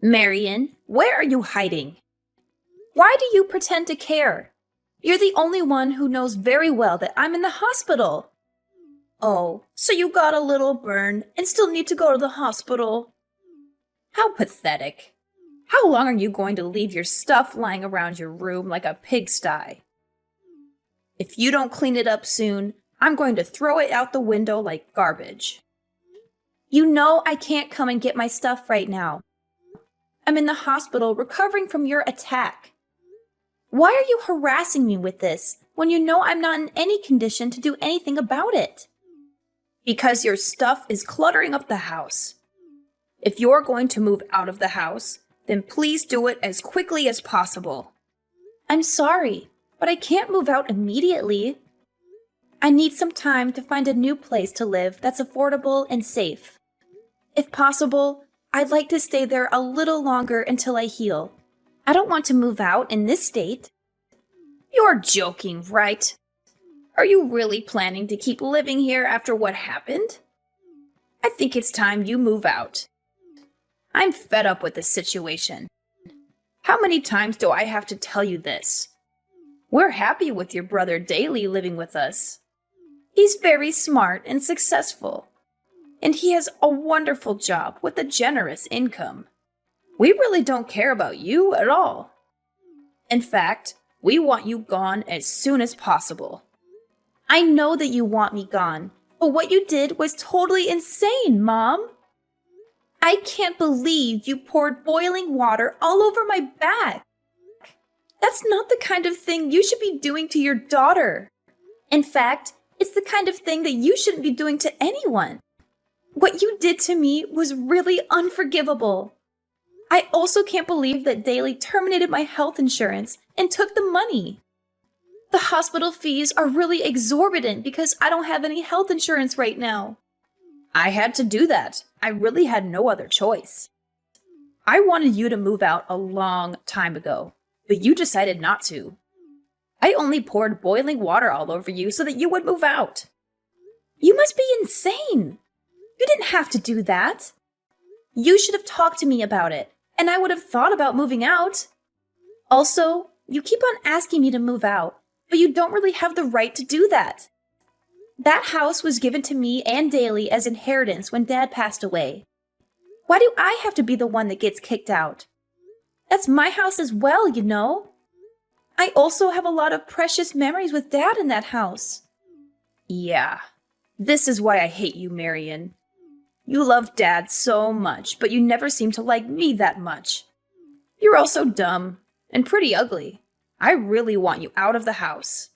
Marion, where are you hiding? Why do you pretend to care? You're the only one who knows very well that I'm in the hospital. Oh, so you got a little burn and still need to go to the hospital? How pathetic. How long are you going to leave your stuff lying around your room like a pigsty? If you don't clean it up soon, I'm going to throw it out the window like garbage. You know I can't come and get my stuff right now. I'm in the hospital recovering from your attack. Why are you harassing me with this when you know I'm not in any condition to do anything about it? Because your stuff is cluttering up the house. If you're going to move out of the house, then please do it as quickly as possible. I'm sorry, but I can't move out immediately. I need some time to find a new place to live that's affordable and safe. If possible, I'd like to stay there a little longer until I heal. I don't want to move out in this state. You're joking, right? Are you really planning to keep living here after what happened? I think it's time you move out. I'm fed up with this situation. How many times do I have to tell you this? We're happy with your brother Daly living with us. He's very smart and successful. And he has a wonderful job with a generous income. We really don't care about you at all. In fact, we want you gone as soon as possible. I know that you want me gone, but what you did was totally insane, Mom. I can't believe you poured boiling water all over my back. That's not the kind of thing you should be doing to your daughter. In fact, it's the kind of thing that you shouldn't be doing to anyone. What you did to me was really unforgivable. I also can't believe that Daly terminated my health insurance and took the money. The hospital fees are really exorbitant because I don't have any health insurance right now. I had to do that. I really had no other choice. I wanted you to move out a long time ago, but you decided not to. I only poured boiling water all over you so that you would move out. You must be insane. You didn't have to do that. You should have talked to me about it, and I would have thought about moving out. Also, you keep on asking me to move out, but you don't really have the right to do that. That house was given to me and Daly as inheritance when Dad passed away. Why do I have to be the one that gets kicked out? That's my house as well, you know. I also have a lot of precious memories with Dad in that house. Yeah, this is why I hate you, Marion. You love Dad so much, but you never seem to like me that much. You're also dumb and pretty ugly. I really want you out of the house.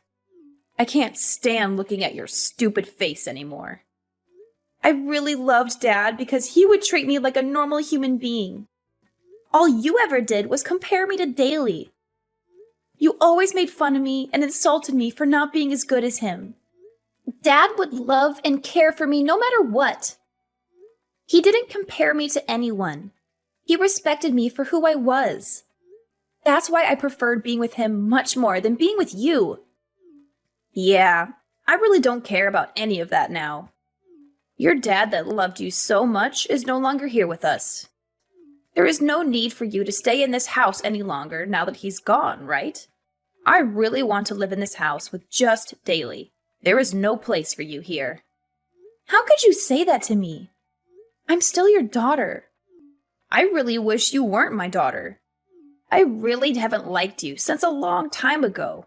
I can't stand looking at your stupid face anymore. I really loved Dad because he would treat me like a normal human being. All you ever did was compare me to Daly. You always made fun of me and insulted me for not being as good as him. Dad would love and care for me no matter what. He didn't compare me to anyone. He respected me for who I was. That's why I preferred being with him much more than being with you. Yeah, I really don't care about any of that now. Your dad that loved you so much is no longer here with us. There is no need for you to stay in this house any longer now that he's gone, right? I really want to live in this house with just Daly. There is no place for you here. How could you say that to me? I'm still your daughter. I really wish you weren't my daughter. I really haven't liked you since a long time ago.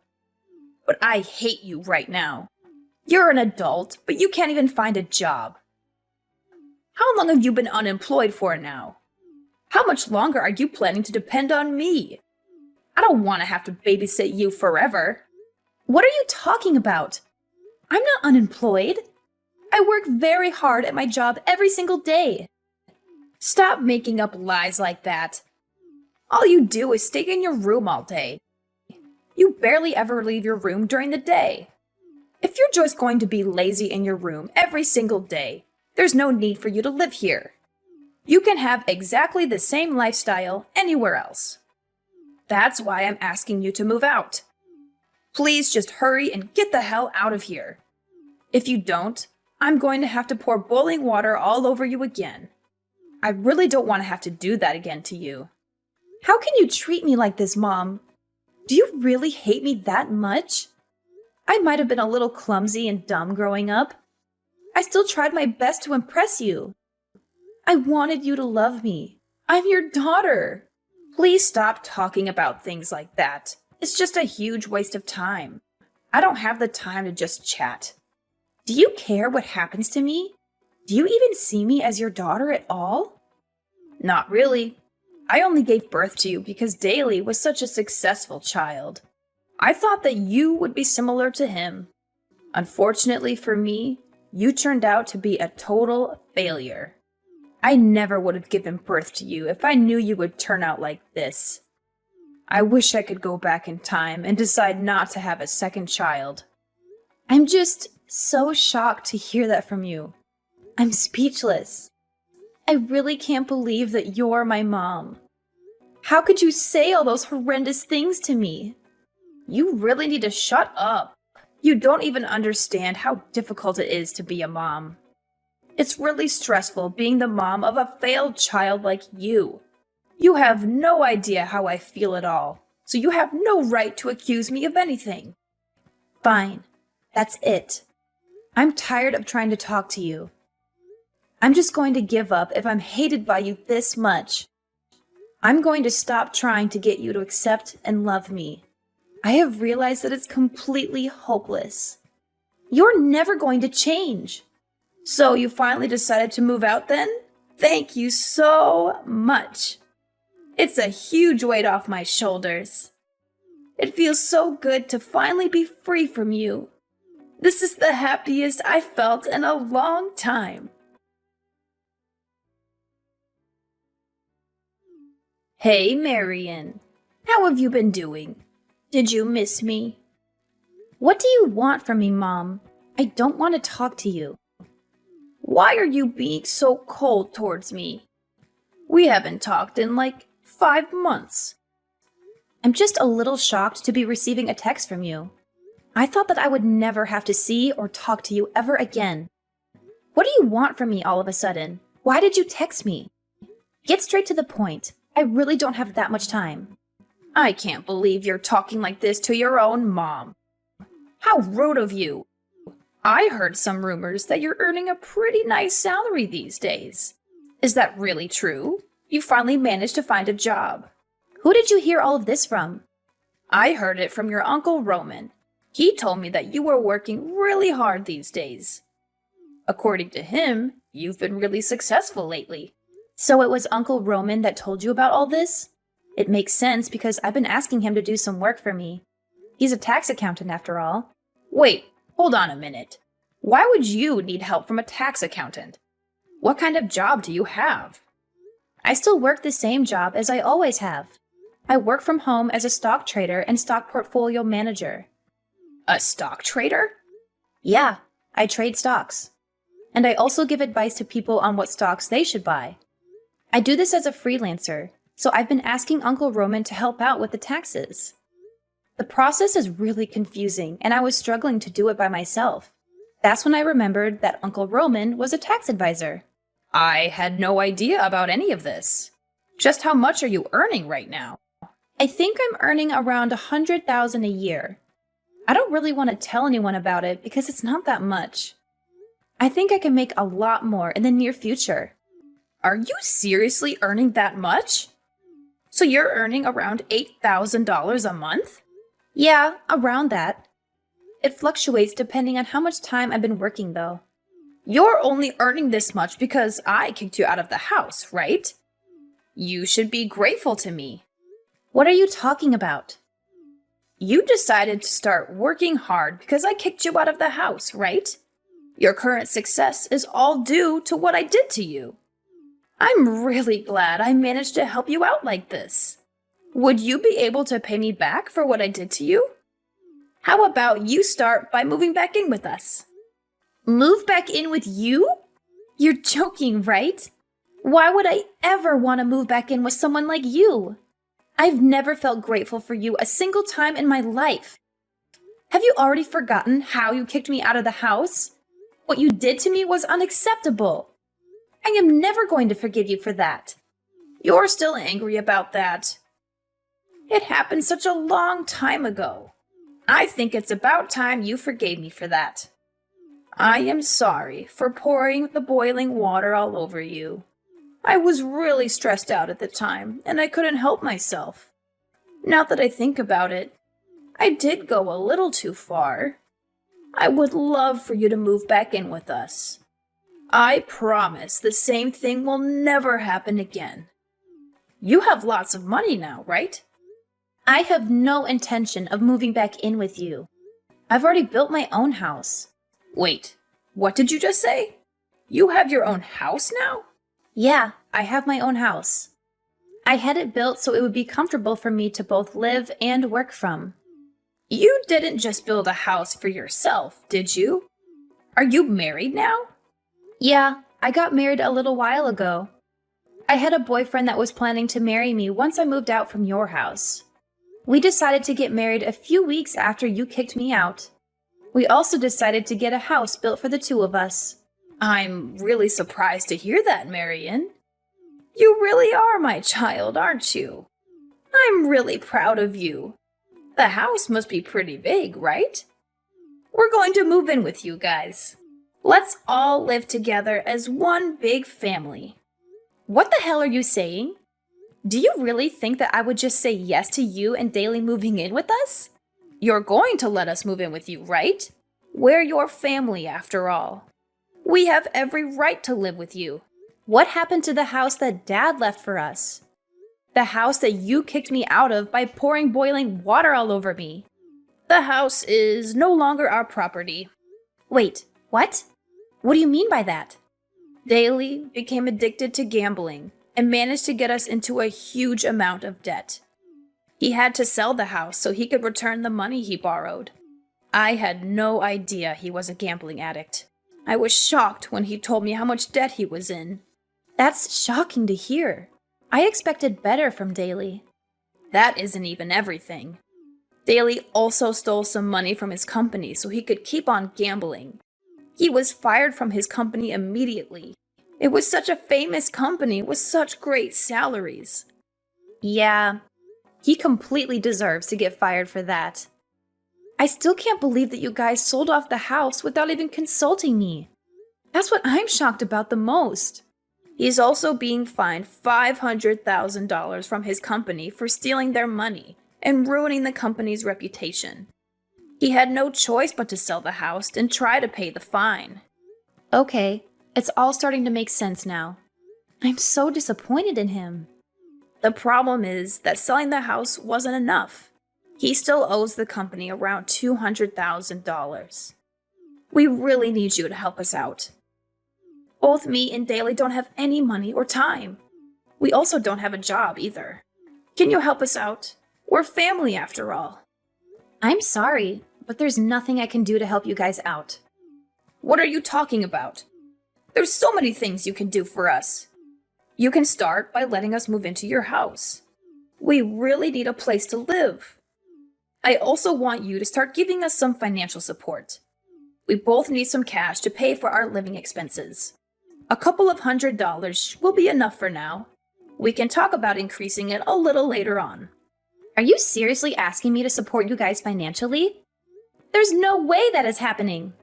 But I hate you right now. You're an adult, but you can't even find a job. How long have you been unemployed for now? How much longer are you planning to depend on me? I don't want to have to babysit you forever. What are you talking about? I'm not unemployed. I work very hard at my job every single day. Stop making up lies like that. All you do is stay in your room all day. You barely ever leave your room during the day. If you're just going to be lazy in your room every single day, there's no need for you to live here. You can have exactly the same lifestyle anywhere else. That's why I'm asking you to move out. Please just hurry and get the hell out of here. If you don't, I'm going to have to pour boiling water all over you again. I really don't want to have to do that again to you. How can you treat me like this, Mom? Do you really hate me that much? I might have been a little clumsy and dumb growing up. I still tried my best to impress you. I wanted you to love me. I'm your daughter. Please stop talking about things like that. It's just a huge waste of time. I don't have the time to just chat. Do you care what happens to me? Do you even see me as your daughter at all? Not really. I only gave birth to you because Daly was such a successful child. I thought that you would be similar to him. Unfortunately for me, you turned out to be a total failure. I never would have given birth to you if I knew you would turn out like this. I wish I could go back in time and decide not to have a second child. I'm just so shocked to hear that from you. I'm speechless. I really can't believe that you're my mom. How could you say all those horrendous things to me? You really need to shut up. You don't even understand how difficult it is to be a mom. It's really stressful being the mom of a failed child like you. You have no idea how I feel at all, so you have no right to accuse me of anything. Fine, that's it. I'm tired of trying to talk to you. I'm just going to give up if I'm hated by you this much. I'm going to stop trying to get you to accept and love me. I have realized that it's completely hopeless. You're never going to change. So you finally decided to move out then? Thank you so much. It's a huge weight off my shoulders. It feels so good to finally be free from you. This is the happiest I've felt in a long time. Hey, Marion. How have you been doing? Did you miss me? What do you want from me, Mom? I don't want to talk to you. Why are you being so cold towards me? We haven't talked in like 5 months. I'm just a little shocked to be receiving a text from you. I thought that I would never have to see or talk to you ever again. What do you want from me all of a sudden? Why did you text me? Get straight to the point. I really don't have that much time. I can't believe you're talking like this to your own mom. How rude of you. I heard some rumors that you're earning a pretty nice salary these days. Is that really true? You finally managed to find a job. Who did you hear all of this from? I heard it from your Uncle Roman. He told me that you were working really hard these days. According to him, you've been really successful lately. So it was Uncle Roman that told you about all this? It makes sense because I've been asking him to do some work for me. He's a tax accountant after all. Wait, hold on a minute. Why would you need help from a tax accountant? What kind of job do you have? I still work the same job as I always have. I work from home as a stock trader and stock portfolio manager. A stock trader? Yeah, I trade stocks. And I also give advice to people on what stocks they should buy. I do this as a freelancer, so I've been asking Uncle Roman to help out with the taxes. The process is really confusing, and I was struggling to do it by myself. That's when I remembered that Uncle Roman was a tax advisor. I had no idea about any of this. Just how much are you earning right now? I think I'm earning around $100,000 a year. I don't really want to tell anyone about it because it's not that much. I think I can make a lot more in the near future. Are you seriously earning that much? So you're earning around $8,000 a month? Yeah, around that. It fluctuates depending on how much time I've been working, though. You're only earning this much because I kicked you out of the house, right? You should be grateful to me. What are you talking about? You decided to start working hard because I kicked you out of the house, right? Your current success is all due to what I did to you. I'm really glad I managed to help you out like this. Would you be able to pay me back for what I did to you? How about you start by moving back in with us? Move back in with you? You're joking, right? Why would I ever want to move back in with someone like you? I've never felt grateful for you a single time in my life. Have you already forgotten how you kicked me out of the house? What you did to me was unacceptable. I am never going to forgive you for that. You're still angry about that. It happened such a long time ago. I think it's about time you forgave me for that. I am sorry for pouring the boiling water all over you. I was really stressed out at the time, and I couldn't help myself. Now that I think about it, I did go a little too far. I would love for you to move back in with us. I promise the same thing will never happen again. You have lots of money now, right? I have no intention of moving back in with you. I've already built my own house. Wait, what did you just say? You have your own house now? Yeah, I have my own house. I had it built so it would be comfortable for me to both live and work from. You didn't just build a house for yourself, did you? Are you married now? Yeah, I got married a little while ago. I had a boyfriend that was planning to marry me once I moved out from your house. We decided to get married a few weeks after you kicked me out. We also decided to get a house built for the two of us. I'm really surprised to hear that, Marion. You really are my child, aren't you? I'm really proud of you. The house must be pretty big, right? We're going to move in with you guys. Let's all live together as one big family. What the hell are you saying? Do you really think that I would just say yes to you and Daly moving in with us? You're going to let us move in with you, right? We're your family, after all. We have every right to live with you. What happened to the house that Dad left for us? The house that you kicked me out of by pouring boiling water all over me. The house is no longer our property. Wait, what? What do you mean by that? Daly became addicted to gambling and managed to get us into a huge amount of debt. He had to sell the house so he could return the money he borrowed. I had no idea he was a gambling addict. I was shocked when he told me how much debt he was in. That's shocking to hear. I expected better from Daly. That isn't even everything. Daly also stole some money from his company so he could keep on gambling. He was fired from his company immediately. It was such a famous company with such great salaries. Yeah, he completely deserves to get fired for that. I still can't believe that you guys sold off the house without even consulting me. That's what I'm shocked about the most. He's also being fined $500,000 from his company for stealing their money and ruining the company's reputation. He had no choice but to sell the house and try to pay the fine. Okay, it's all starting to make sense now. I'm so disappointed in him. The problem is that selling the house wasn't enough. He still owes the company around $200,000. We really need you to help us out. Both me and Daly don't have any money or time. We also don't have a job either. Can you help us out? We're family after all. I'm sorry, but there's nothing I can do to help you guys out. What are you talking about? There's so many things you can do for us. You can start by letting us move into your house. We really need a place to live. I also want you to start giving us some financial support. We both need some cash to pay for our living expenses. A couple of $100 will be enough for now. We can talk about increasing it a little later on. Are you seriously asking me to support you guys financially? There's no way that is happening.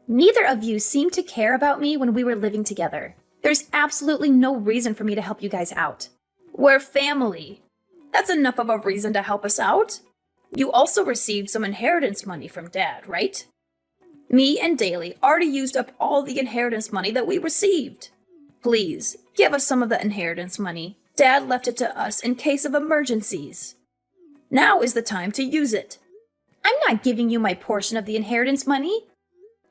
Neither of you seemed to care about me when we were living together. There's absolutely no reason for me to help you guys out. We're family. That's enough of a reason to help us out. You also received some inheritance money from Dad, right? Me and Daly already used up all the inheritance money that we received. Please, give us some of the inheritance money. Dad left it to us in case of emergencies. Now is the time to use it. I'm not giving you my portion of the inheritance money.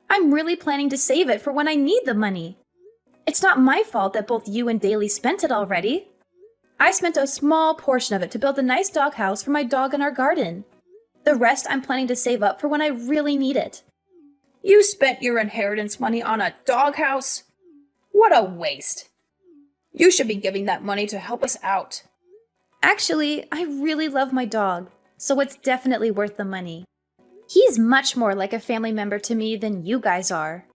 I'm really planning to save it for when I need the money. It's not my fault that both you and Daly spent it already. I spent a small portion of it to build a nice doghouse for my dog in our garden. The rest I'm planning to save up for when I really need it. You spent your inheritance money on a doghouse? What a waste. You should be giving that money to help us out. Actually, I really love my dog, so it's definitely worth the money. He's much more like a family member to me than you guys are.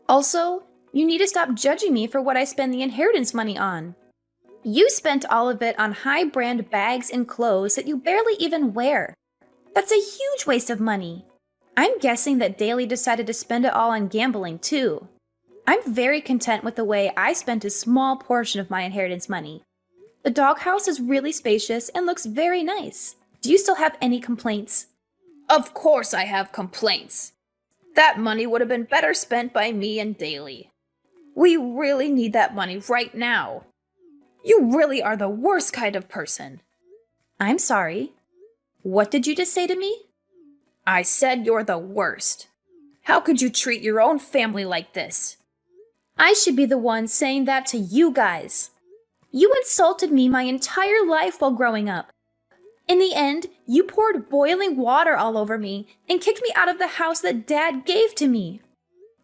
Also, You need to stop judging me for what I spend the inheritance money on. You spent all of it on high-brand bags and clothes that you barely even wear. That's a huge waste of money. I'm guessing that Daly decided to spend it all on gambling, too. I'm very content with the way I spent a small portion of my inheritance money. The doghouse is really spacious and looks very nice. Do you still have any complaints? Of course I have complaints. That money would have been better spent by me and Daly. We really need that money right now. You really are the worst kind of person. I'm sorry. What did you just say to me? I said you're the worst. How could you treat your own family like this? I should be the one saying that to you guys. You insulted me my entire life while growing up. In the end, you poured boiling water all over me and kicked me out of the house that Dad gave to me.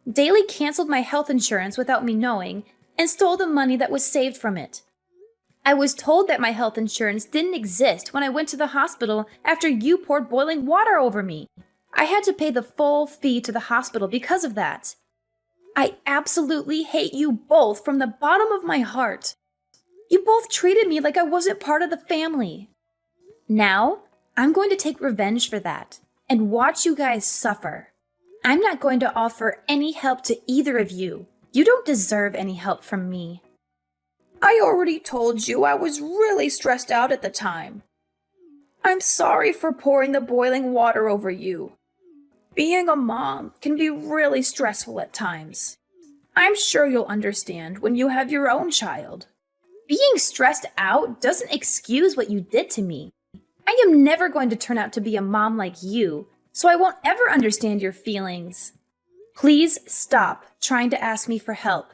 Daly canceled my health insurance without me knowing and stole the money that was saved from it. I was told that my health insurance didn't exist when I went to the hospital after you poured boiling water over me. I had to pay the full fee to the hospital because of that. I absolutely hate you both from the bottom of my heart. You both treated me like I wasn't part of the family. Now, I'm going to take revenge for that and watch you guys suffer. I'm not going to offer any help to either of you. You don't deserve any help from me. I already told you I was really stressed out at the time. I'm sorry for pouring the boiling water over you. Being a mom can be really stressful at times. I'm sure you'll understand when you have your own child. Being stressed out doesn't excuse what you did to me. I am never going to turn out to be a mom like you, so I won't ever understand your feelings. Please stop trying to ask me for help.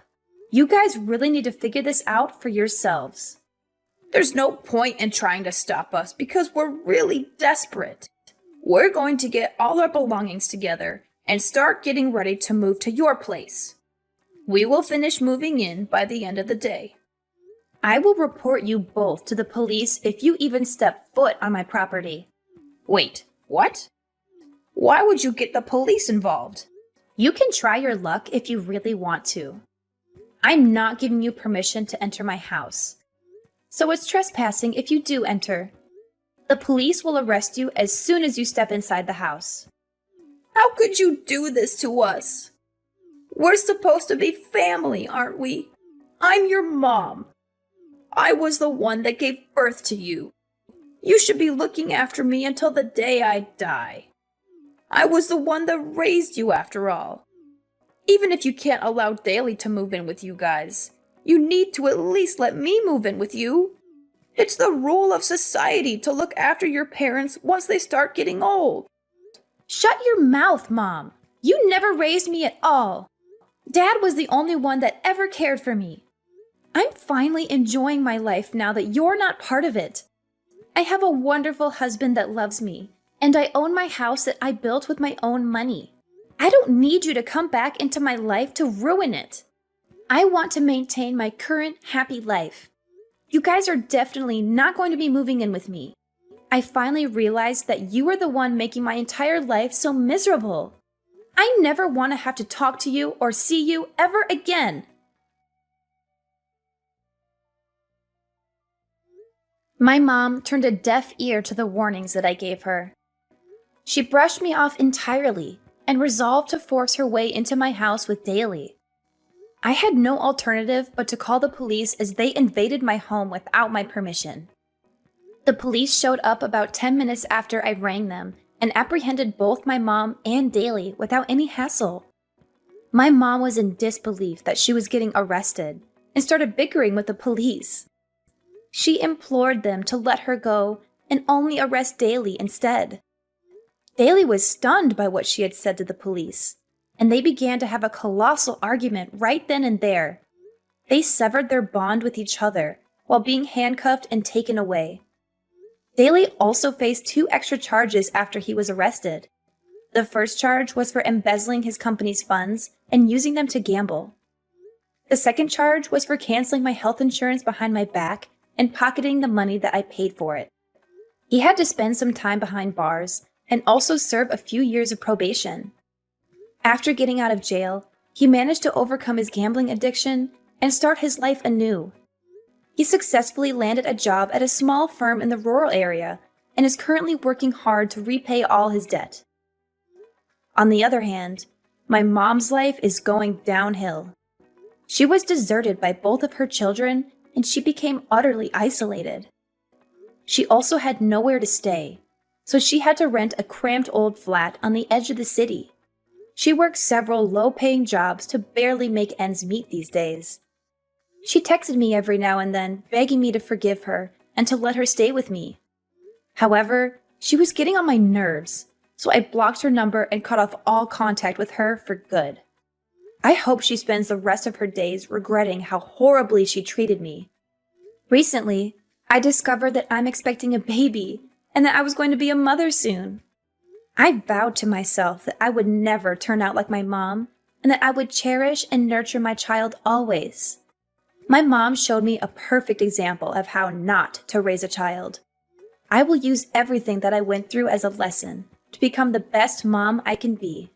You guys really need to figure this out for yourselves. There's no point in trying to stop us because we're really desperate. We're going to get all our belongings together and start getting ready to move to your place. We will finish moving in by the end of the day. I will report you both to the police if you even step foot on my property. Wait, what? Why would you get the police involved? You can try your luck if you really want to. I'm not giving you permission to enter my house. So it's trespassing if you do enter. The police will arrest you as soon as you step inside the house. How could you do this to us? We're supposed to be family, aren't we? I'm your mom. I was the one that gave birth to you. You should be looking after me until the day I die. I was the one that raised you after all. Even if you can't allow Daly to move in with you guys, you need to at least let me move in with you. It's the rule of society to look after your parents once they start getting old. Shut your mouth, Mom. You never raised me at all. Dad was the only one that ever cared for me. I'm finally enjoying my life now that you're not part of it. I have a wonderful husband that loves me, and I own my house that I built with my own money. I don't need you to come back into my life to ruin it. I want to maintain my current happy life. You guys are definitely not going to be moving in with me. I finally realized that you are the one making my entire life so miserable. I never want to have to talk to you or see you ever again. My mom turned a deaf ear to the warnings that I gave her. She brushed me off entirely and resolved to force her way into my house with Daly. I had no alternative but to call the police as they invaded my home without my permission. The police showed up about 10 minutes after I rang them and apprehended both my mom and Daly without any hassle. My mom was in disbelief that she was getting arrested and started bickering with the police. She implored them to let her go and only arrest Daly instead. Daly was stunned by what she had said to the police, and they began to have a colossal argument right then and there. They severed their bond with each other while being handcuffed and taken away. Daly also faced 2 extra charges after he was arrested. The first charge was for embezzling his company's funds and using them to gamble. The second charge was for canceling my health insurance behind my back and pocketing the money that I paid for it. He had to spend some time behind bars and also serve a few years of probation. After getting out of jail, He managed to overcome his gambling addiction and start his life anew. He successfully landed a job at a small firm in the rural area and is currently working hard to repay all his debt. On the other hand, my mom's life is going downhill. She was deserted by both of her children and she became utterly isolated. She also had nowhere to stay, so she had to rent a cramped old flat on the edge of the city. She works several low-paying jobs to barely make ends meet these days. She texted me every now and then, begging me to forgive her and to let her stay with me. However, she was getting on my nerves, so I blocked her number and cut off all contact with her for good. I hope she spends the rest of her days regretting how horribly she treated me. Recently, I discovered that I'm expecting a baby and that I was going to be a mother soon. I vowed to myself that I would never turn out like my mom and that I would cherish and nurture my child always. My mom showed me a perfect example of how not to raise a child. I will use everything that I went through as a lesson to become the best mom I can be.